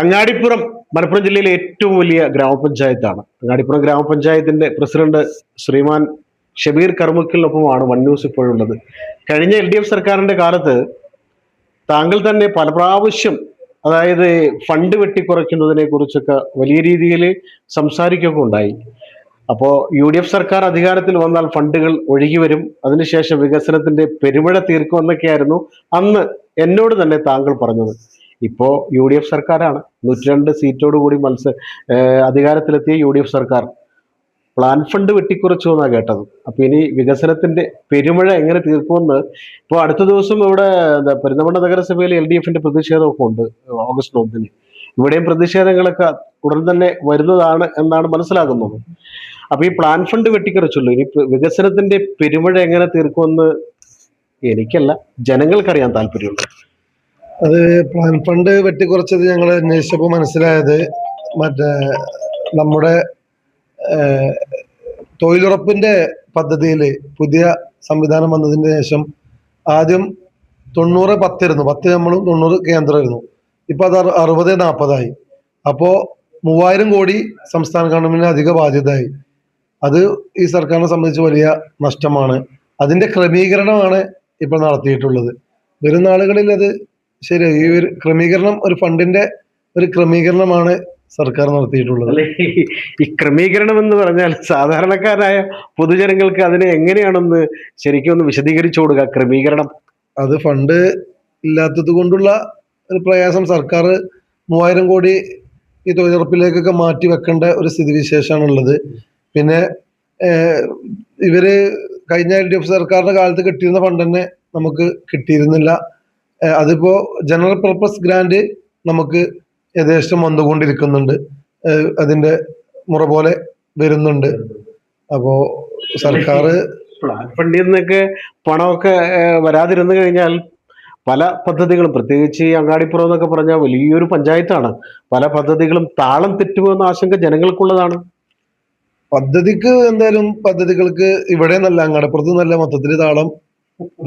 അങ്ങാടിപ്പുറം മലപ്പുറം ജില്ലയിലെ ഏറ്റവും വലിയ ഗ്രാമപഞ്ചായത്താണ്. അങ്ങാടിപ്പുറം ഗ്രാമപഞ്ചായത്തിന്റെ പ്രസിഡന്റ് ശ്രീമാൻ ഷബീർ കർമുക്കലിനൊപ്പമാണ് വൺ ന്യൂസ് ഇപ്പോഴുള്ളത്. കഴിഞ്ഞ LDF സർക്കാരിന്റെ കാലത്ത് താങ്കൾ തന്നെ പല പ്രാവശ്യം, അതായത് ഫണ്ട് വെട്ടിക്കുറയ്ക്കുന്നതിനെ കുറിച്ചൊക്കെ വലിയ രീതിയിൽ സംസാരിക്കുകയൊക്കെ ഉണ്ടായി. അപ്പോൾ UDF സർക്കാർ അധികാരത്തിൽ വന്നാൽ ഫണ്ടുകൾ ഒഴുകി വരും, അതിനുശേഷം വികസനത്തിന്റെ പെരുമഴ തീർക്കുമെന്നൊക്കെയായിരുന്നു അന്ന് എന്നോട് തന്നെ താങ്കൾ പറഞ്ഞത്. ഇപ്പോ UDF സർക്കാരാണ്, 102 സീറ്റോടുകൂടി അധികാരത്തിലെത്തിയ UDF സർക്കാർ പ്ലാൻ ഫണ്ട് വെട്ടിക്കുറച്ചു എന്നാണ് കേട്ടത്. അപ്പൊ ഇനി വികസനത്തിന്റെ പെരുമഴ എങ്ങനെ തീർക്കുമെന്ന് ഇപ്പോൾ അടുത്ത ദിവസം ഇവിടെ പെരിന്തൽമണ്ണ നഗരസഭയിൽ LDFന്റെ പ്രതിഷേധമൊക്കെ ഉണ്ട്. ഓഗസ്റ്റ് 1-ന് ഇവിടെയും പ്രതിഷേധങ്ങളൊക്കെ ഉടൻ തന്നെ വരുന്നതാണ് എന്നാണ് മനസ്സിലാകുന്നത്. അപ്പൊ ഈ പ്ലാൻ ഫണ്ട് വെട്ടിക്കുറച്ചുള്ളൂ, ഇനി വികസനത്തിന്റെ പെരുമഴ എങ്ങനെ തീർക്കുമെന്ന് എനിക്കല്ല, ജനങ്ങൾക്കറിയാൻ താല്പര്യമുണ്ട്. അത് പ്ലാൻ ഫണ്ട് വെട്ടിക്കുറച്ചത് ഞങ്ങൾ അന്വേഷിച്ചപ്പോൾ മനസ്സിലായത്, മറ്റേ നമ്മുടെ തൊഴിലുറപ്പിന്റെ പദ്ധതിയിൽ പുതിയ സംവിധാനം വന്നതിന് ശേഷം ആദ്യം 90-10 ആയിരുന്നു. 10 നമ്മളും 90 കേന്ദ്രമായിരുന്നു. ഇപ്പൊ അത് 60-40 അപ്പോ 3000 കോടി സംസ്ഥാന ഗവൺമെന്റിന് അധിക ബാധ്യതയായി. അത് ഈ സർക്കാരിനെ സംബന്ധിച്ച് വലിയ നഷ്ടമാണ്. അതിന്റെ ക്രമീകരണമാണ് ഇപ്പോൾ നടത്തിയിട്ടുള്ളത്. വരും നാളുകളിൽ അത് ശരി, ഈ ഒരു ക്രമീകരണം, ഒരു ഫണ്ടിന്റെ ഒരു ക്രമീകരണമാണ് സർക്കാർ നടത്തിയിട്ടുള്ളത്. ഈ ക്രമീകരണം എന്ന് പറഞ്ഞാൽ സാധാരണക്കാരായ പൊതുജനങ്ങൾക്ക് അതിനെ എങ്ങനെയാണെന്ന് ശരിക്കും ഒന്ന് വിശദീകരിച്ചു കൊടുക്കുക. ക്രമീകരണം അത് ഫണ്ട് ഇല്ലാത്തത് കൊണ്ടുള്ള ഒരു പ്രയാസം. സർക്കാർ 3000 കോടി ഈ തൊഴിലുറപ്പിലേക്കൊക്കെ മാറ്റി വെക്കേണ്ട ഒരു സ്ഥിതിവിശേഷമാണുള്ളത്. പിന്നെ ഇവര് കഴിഞ്ഞ LDF സർക്കാരിന്റെ കാലത്ത് കിട്ടിയിരുന്ന ഫണ്ട് തന്നെ നമുക്ക് കിട്ടിയിരുന്നില്ല. അതിപ്പോ ജനറൽ പർപ്പസ് ഗ്രാന്റ് നമുക്ക് യഥേഷ്ടം വന്നുകൊണ്ടിരിക്കുന്നുണ്ട്, അതിന്റെ മുറ പോലെ വരുന്നുണ്ട്. അപ്പോ സർക്കാർ പ്ലാൻ ഫണ്ടിൽ നിന്നൊക്കെ പണമൊക്കെ വരാതിരുന്നു കഴിഞ്ഞാൽ പല പദ്ധതികളും, പ്രത്യേകിച്ച് ഈ അങ്ങാടിപ്പുറം എന്നൊക്കെ പറഞ്ഞാൽ വലിയൊരു പഞ്ചായത്താണ്, പല പദ്ധതികളും താളം തെറ്റുമെന്ന ആശങ്ക ജനങ്ങൾക്കുള്ളതാണ്. പദ്ധതിക്ക് എന്തായാലും പദ്ധതികൾക്ക് ഇവിടെ നല്ല അങ്ങാടിപ്പുറത്ത് നല്ല മൊത്തത്തിൽ താളം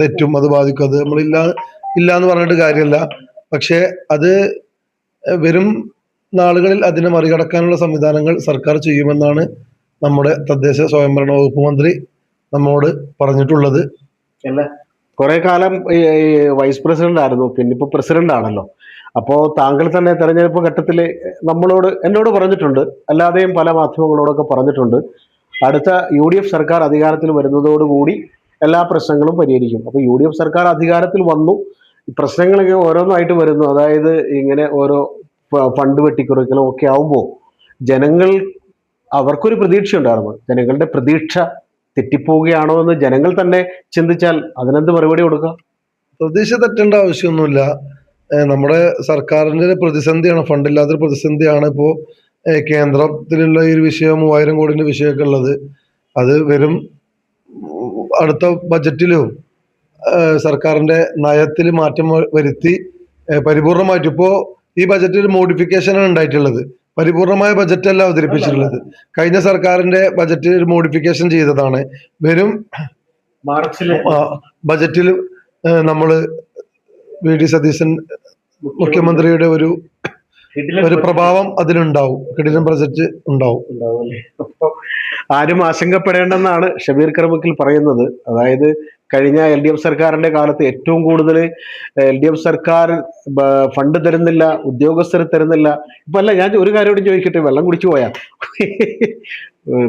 തെറ്റും, അത് ബാധിക്കും. അത് നമ്മളില്ല എന്ന് പറഞ്ഞിട്ട് കാര്യമല്ല. പക്ഷെ അത് വരും നാളുകളിൽ അതിനെ മറികടക്കാനുള്ള സംവിധാനങ്ങൾ സർക്കാർ ചെയ്യുമെന്നാണ് നമ്മുടെ തദ്ദേശ സ്വയംഭരണ വകുപ്പ് മന്ത്രി നമ്മോട് പറഞ്ഞിട്ടുള്ളത്. അല്ല, കുറെ കാലം വൈസ് പ്രസിഡന്റ് ആയിരുന്നു, പിന്നെ ഇപ്പൊ പ്രസിഡന്റ് ആണല്ലോ. അപ്പോ താങ്കൾ തന്നെ തെരഞ്ഞെടുപ്പ് ഘട്ടത്തിൽ എന്നോട് പറഞ്ഞിട്ടുണ്ട്, അല്ലാതെയും പല മാധ്യമങ്ങളോടൊക്കെ പറഞ്ഞിട്ടുണ്ട്, അടുത്ത UDF സർക്കാർ അധികാരത്തിൽ വരുന്നതോടുകൂടി എല്ലാ പ്രശ്നങ്ങളും പരിഹരിക്കും. അപ്പൊ UDF സർക്കാർ അധികാരത്തിൽ വന്നു, പ്രശ്നങ്ങളൊക്കെ ഓരോന്നായിട്ട് വരുന്നു. അതായത് ഇങ്ങനെ ഓരോ ഫണ്ട് വെട്ടിക്കുറയ്ക്കലും ഒക്കെ ആവുമ്പോൾ ജനങ്ങൾ, അവർക്കൊരു പ്രതീക്ഷ ഉണ്ടായിരുന്നു. ജനങ്ങളുടെ പ്രതീക്ഷ തെറ്റിപ്പോവുകയാണോ എന്ന് ജനങ്ങൾ തന്നെ ചിന്തിച്ചാൽ അതിനെന്ത് മറുപടി കൊടുക്കുക? പ്രതീക്ഷ തെറ്റേണ്ട ആവശ്യമൊന്നുമില്ല. നമ്മുടെ സർക്കാരിന്റെ പ്രതിസന്ധിയാണ്, ഫണ്ടില്ലാത്തൊരു പ്രതിസന്ധിയാണ് ഇപ്പോൾ കേന്ദ്രത്തിലുള്ള ഈ ഒരു വിഷയം, 3000 കോടിന്റെ വിഷയമൊക്കെ ഉള്ളത്. അത് വരും അടുത്ത ബജറ്റിലും സർക്കാരിന്റെ നയത്തിൽ മാറ്റം വരുത്തി പരിപൂർണമായിട്ട്, ഇപ്പോ ഈ ബജറ്റിൽ മോഡിഫിക്കേഷനാണ് ഉണ്ടായിട്ടുള്ളത്. പരിപൂർണമായ ബജറ്റ് അല്ല അവതരിപ്പിച്ചിട്ടുള്ളത്. കഴിഞ്ഞ സർക്കാരിന്റെ ബജറ്റിൽ ഒരു മോഡിഫിക്കേഷൻ ചെയ്തതാണ്. വരും മാർച്ചിലെ ബജറ്റിൽ നമ്മള് VD സതീശൻ മുഖ്യമന്ത്രിയുടെ ഒരു പ്രഭാവം അതിനുണ്ടാവും, കിടിലൻ ബജറ്റ് ഉണ്ടാവും. ആരും ആശങ്കപ്പെടേണ്ടെന്നാണ് ഷബീർ കർമുക്കിൽ പറയുന്നത്. അതായത് കഴിഞ്ഞ LDF സർക്കാരിന്റെ കാലത്ത് ഏറ്റവും കൂടുതൽ LDF സർക്കാർ ഫണ്ട് തരുന്നില്ല, ഉദ്യോഗസ്ഥർ തരുന്നില്ല. ഇപ്പൊ അല്ല, ഞാൻ ഒരു കാര്യം കൂടി ചോദിക്കട്ടെ, വെള്ളം കുടിച്ചു പോയാ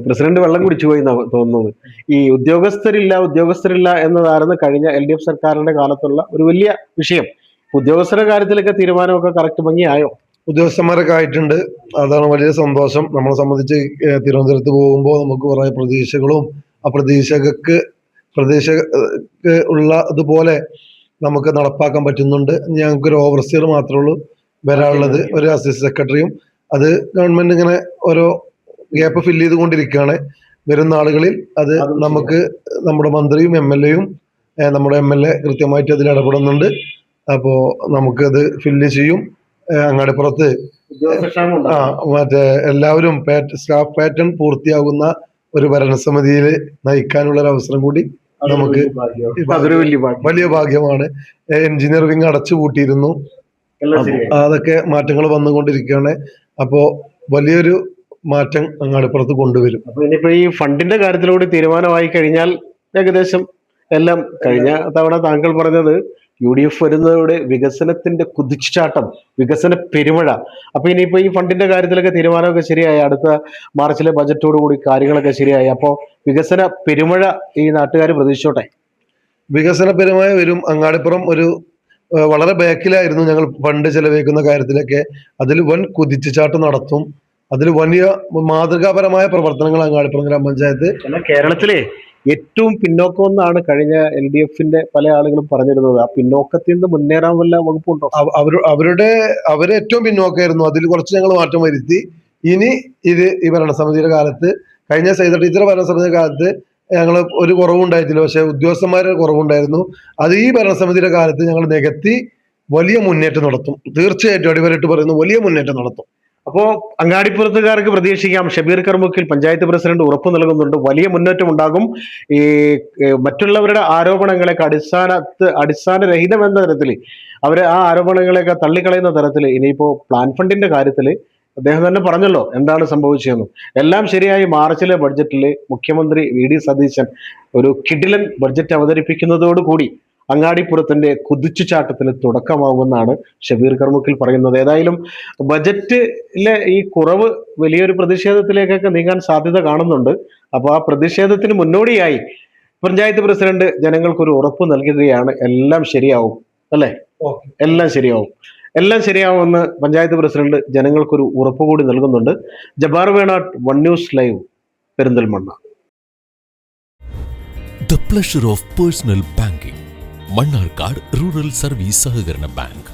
പ്രസിഡന്റ് വെള്ളം കുടിച്ചു പോയി തോന്നുന്നത്. ഈ ഉദ്യോഗസ്ഥരില്ല എന്നതായിരുന്നു കഴിഞ്ഞ LDF സർക്കാരിന്റെ കാലത്തുള്ള ഒരു വലിയ വിഷയം. ഉദ്യോഗസ്ഥരുടെ കാര്യത്തിലൊക്കെ തീരുമാനമൊക്കെ കറക്റ്റ് ഭംഗിയായോ? ഉദ്യോഗസ്ഥന്മാരൊക്കെ ആയിട്ടുണ്ട്, അതാണ് വലിയ സന്തോഷം. നമ്മളെ സംബന്ധിച്ച് തിരുവനന്തപുരത്ത് പോകുമ്പോൾ നമുക്ക് കുറെ പ്രതീക്ഷകളും പ്രതീക്ഷ ഉള്ള അതുപോലെ നമുക്ക് നടപ്പാക്കാൻ പറ്റുന്നുണ്ട്. ഞങ്ങൾക്കൊരു ഓവർസിയർ മാത്രമേ ഉള്ളൂ വരാനുള്ളത്, ഒരു അസിസ്റ്റന്റ് സെക്രട്ടറിയും. അത് ഗവൺമെന്റ് ഇങ്ങനെ ഓരോ ഗ്യാപ്പ് ഫില്ല് ചെയ്തുകൊണ്ടിരിക്കുകയാണ്. വരും നാളുകളിൽ അത് നമുക്ക് നമ്മുടെ മന്ത്രിയും MLA-യും നമ്മുടെ MLA കൃത്യമായിട്ട് അതിൽ ഇടപെടുന്നുണ്ട്. അപ്പോ നമുക്കത് ഫില്ല് ചെയ്യും. അങ്ങാടിപ്പുറത്ത് മറ്റേ എല്ലാവരും സ്റ്റാഫ് പാറ്റേൺ പൂർത്തിയാകുന്ന ഒരു ഭരണസമിതിയിൽ നയിക്കാനുള്ള ഒരു അവസരം കൂടി നമുക്ക് വലിയ ഭാഗ്യമാണ്. എഞ്ചിനീയർ വിങ് അടച്ചുപൂട്ടിയിരുന്നു. എല്ലാം ശരിയായി. അതൊക്കെ മാറ്റങ്ങൾ വന്നുകൊണ്ടിരിക്കുകയാണ്. അപ്പോ വലിയൊരു മാറ്റം അങ്ങാടിപ്പുറത്ത് കൊണ്ടുവരും. അപ്പൊ ഇനിയിപ്പോ ഈ ഫണ്ടിന്റെ കാര്യത്തിലൂടെ തീരുമാനമായി കഴിഞ്ഞാൽ ഏകദേശം എല്ലാം കഴിഞ്ഞ തവണ താങ്കൾ പറഞ്ഞത് UDF വരുന്നതോടെ വികസനത്തിന്റെ കുതിച്ചുചാട്ടം, വികസന പെരുമഴ. അപ്പൊ ഇനിയിപ്പോ ഈ ഫണ്ടിന്റെ കാര്യത്തിലൊക്കെ തീരുമാനമൊക്കെ ശരിയായി, അടുത്ത മാർച്ചിലെ ബജറ്റോട് കൂടി കാര്യങ്ങളൊക്കെ ശരിയായി. അപ്പോ വികസന പെരുമഴ ഈ നാട്ടുകാർ പ്രതീക്ഷിച്ചോട്ടെ. വികസനപരമായി വരും. അങ്ങാടിപ്പുറം ഒരു വളരെ ബാക്കിലായിരുന്നു ഞങ്ങൾ ഫണ്ട് ചെലവഴിക്കുന്ന കാര്യത്തിലൊക്കെ. അതിൽ വൻ കുതിച്ചുചാട്ടം നടത്തും. അതിൽ വലിയ മാതൃകാപരമായ പ്രവർത്തനങ്ങൾ അങ്ങാടിപ്പുറം ഗ്രാമപഞ്ചായത്ത്. എന്നാൽ കേരളത്തിലെ ഏറ്റവും പിന്നോക്കം എന്നാണ് കഴിഞ്ഞ LDFന്റെ പല ആളുകളും പറഞ്ഞിരുന്നത്. ആ പിന്നോക്കത്തിൽ നിന്ന് മുന്നേറാൻ വല്ല വകുപ്പുണ്ടോ? അവര് ഏറ്റവും പിന്നോക്കമായിരുന്നു. അതിൽ കുറച്ച് ഞങ്ങൾ മാറ്റം വരുത്തി. ഇനി ഇത് ഈ ഭരണസമിതിയുടെ കാലത്ത്, കഴിഞ്ഞ സൈത ടീച്ചർ ഭരണസമിതിയുടെ കാലത്ത് ഞങ്ങൾ ഒരു കുറവുണ്ടായിട്ടില്ല. പക്ഷെ ഉദ്യോഗസ്ഥന്മാരുടെ കുറവുണ്ടായിരുന്നു. അത് ഈ ഭരണസമിതിയുടെ കാലത്ത് ഞങ്ങൾ നികത്തി വലിയ മുന്നേറ്റം നടത്തും. തീർച്ചയായിട്ടും അടിവരയിട്ട് പറയുന്നു, വലിയ മുന്നേറ്റം നടത്തും. അപ്പോ അങ്ങാടിപ്പുറത്തുകാർക്ക് പ്രതീക്ഷിക്കാം. ഷബീർ കർമുക്കിൽ പഞ്ചായത്ത് പ്രസിഡന്റ് ഉറപ്പു നൽകുന്നുണ്ട്, വലിയ മുന്നേറ്റം ഉണ്ടാകും. ഈ മറ്റുള്ളവരുടെ ആരോപണങ്ങളെയൊക്കെ അടിസ്ഥാനരഹിതമെന്ന തരത്തിൽ അവരെ ആ ആരോപണങ്ങളെയൊക്കെ തള്ളിക്കളയുന്ന തരത്തിൽ ഇനിയിപ്പോ പ്ലാൻ ഫണ്ടിന്റെ കാര്യത്തിൽ അദ്ദേഹം തന്നെ പറഞ്ഞല്ലോ എന്താണ് സംഭവിച്ചതെന്ന്. എല്ലാം ശരിയായി. മാർച്ചിലെ ബഡ്ജറ്റിൽ മുഖ്യമന്ത്രി VD സതീശൻ ഒരു കിടിലൻ ബഡ്ജറ്റ് അവതരിപ്പിക്കുന്നതോടുകൂടി അങ്ങാടിപ്പുറത്തിന്റെ കുതിച്ചുചാട്ടത്തിന് തുടക്കമാവുമെന്നാണ് ഷബീർ കർമുക്കിൽ പറയുന്നത്. ഏതായാലും ബജറ്റിലെ ഈ കുറവ് വലിയൊരു പ്രതിഷേധത്തിലേക്കൊക്കെ നീങ്ങാൻ സാധ്യത കാണുന്നുണ്ട്. അപ്പോൾ ആ പ്രതിഷേധത്തിന് മുന്നോടിയായി പഞ്ചായത്ത് പ്രസിഡന്റ് ജനങ്ങൾക്കൊരു ഉറപ്പ് നൽകുകയാണ്, എല്ലാം ശരിയാവും അല്ലേ, എല്ലാം ശരിയാവും, എല്ലാം ശരിയാവുമെന്ന് പഞ്ചായത്ത് പ്രസിഡന്റ് ജനങ്ങൾക്കൊരു ഉറപ്പ് കൂടി നൽകുന്നുണ്ട്. Jabbar Venattu, one news live, Perinthalmanna. The pleasure of personal banking. Mannarkkad rural service സഹകരണ ബാങ്ക്.